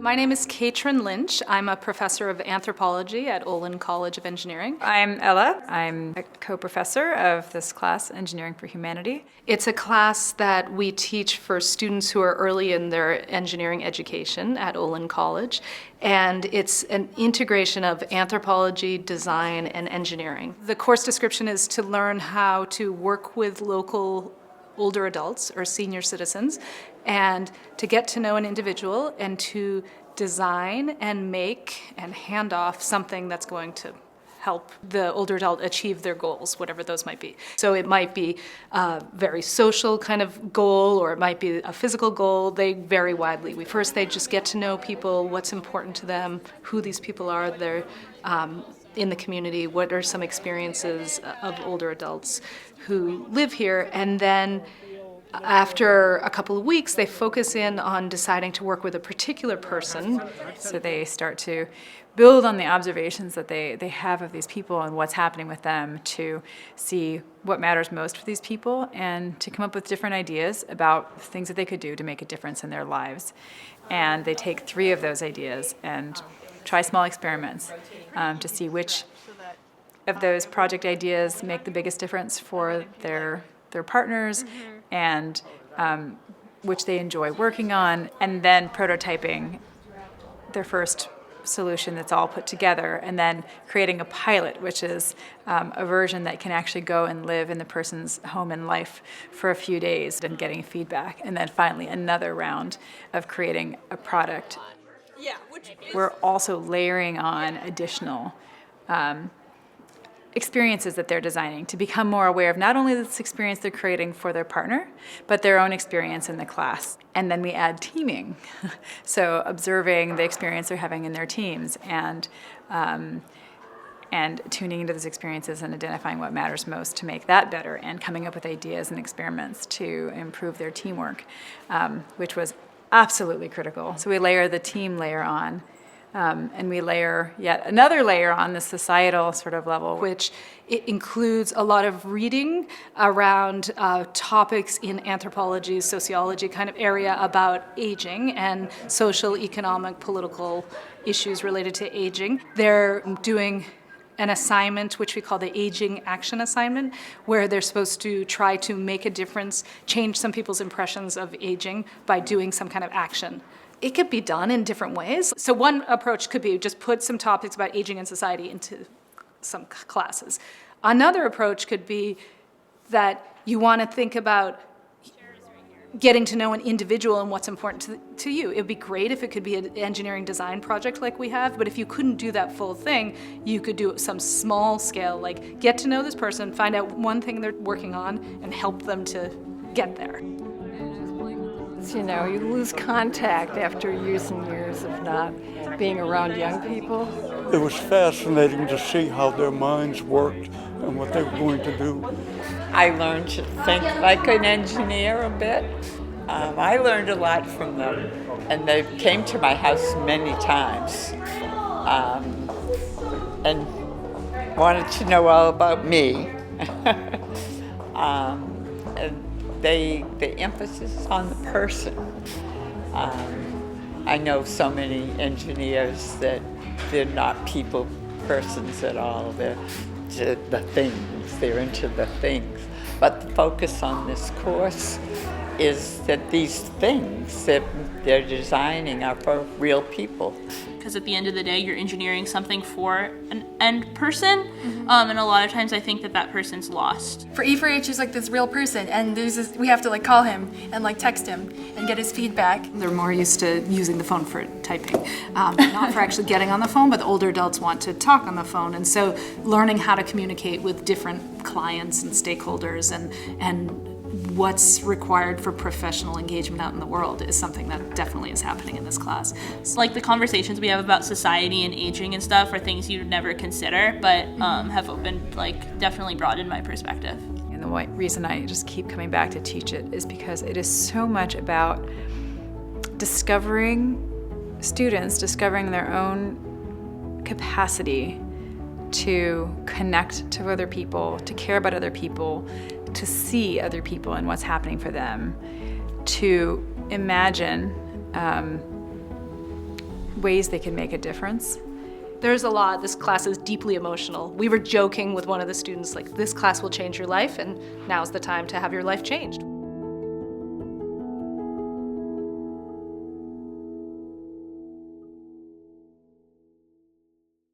My name is Katrin Lynch. I'm a professor of anthropology at Olin College of Engineering. I'm Ella. I'm a co-professor of this class, Engineering for Humanity. It's a class that we teach for students who are early in their engineering education at Olin College, and it's an integration of anthropology, design, and engineering. The course description is to learn how to work with local older adults or senior citizens, and to get to know an individual and to design and make and hand off something that's going to help the older adult achieve their goals, whatever those might be. So it might be a very social kind of goal, or it might be a physical goal. They vary widely. First, they just get to know people, what's important to them, who these people are, they're in the community, what are some experiences of older adults who live here, and then after a couple of weeks, they focus in on deciding to work with a particular person. So they start to build on the observations that they have of these people and what's happening with them to see what matters most for these people and to come up with different ideas about things that they could do to make a difference in their lives. And they take 3 of those ideas and try small experiments to see which of those project ideas make the biggest difference for their partners, and which they enjoy working on, and then prototyping their first solution that's all put together, and then creating a pilot, which is a version that can actually go and live in the person's home and life for a few days and getting feedback, and then finally another round of creating a product. We're also layering on additional experiences that they're designing to become more aware of not only this experience they're creating for their partner, but their own experience in the class. And then we add teaming, so observing the experience they're having in their teams and tuning into those experiences and identifying what matters most to make that better, and coming up with ideas and experiments to improve their teamwork, which was absolutely critical. So we layer the team layer on. And we layer yet another layer on the societal sort of level, which it includes a lot of reading around topics in anthropology, sociology kind of area about aging and social, economic, political issues related to aging. They're doing an assignment, which we call the Aging Action Assignment, where they're supposed to try to make a difference, change some people's impressions of aging by doing some kind of action. It could be done in different ways. So one approach could be just put some topics about aging in society into some classes. Another approach could be that you want to think about getting to know an individual and what's important to you. It would be great if it could be an engineering design project like we have, but if you couldn't do that full thing, you could do some small scale, like get to know this person, find out one thing they're working on, and help them to get there. You know, you lose contact after years and years of not being around young people. It was fascinating to see how their minds worked and what they were going to do. I learned to think like an engineer a bit. I learned a lot from them, and they came to my house many times and wanted to know all about me. And the emphasis on the person. I know so many engineers that they're not people persons at all. They're the things, they're into the things. But the focus on this course is that these things that they're designing are for real people. Because at the end of the day, you're engineering something for an end person, and a lot of times I think that person's lost. For E4H, he's like this real person, and we have to like call him and like text him and get his feedback. They're more used to using the phone for typing, not for actually getting on the phone, but the older adults want to talk on the phone, and so learning how to communicate with different clients and stakeholders and what's required for professional engagement out in the world is something that definitely is happening in this class. Like the conversations we have about society and aging and stuff are things you'd never consider, but have opened, like, definitely broadened my perspective. And the reason I just keep coming back to teach it is because it is so much about discovering their own capacity to connect to other people, to care about other people, to see other people and what's happening for them, to imagine ways they can make a difference. There's a lot. This class is deeply emotional. We were joking with one of the students, like, this class will change your life, and now's the time to have your life changed.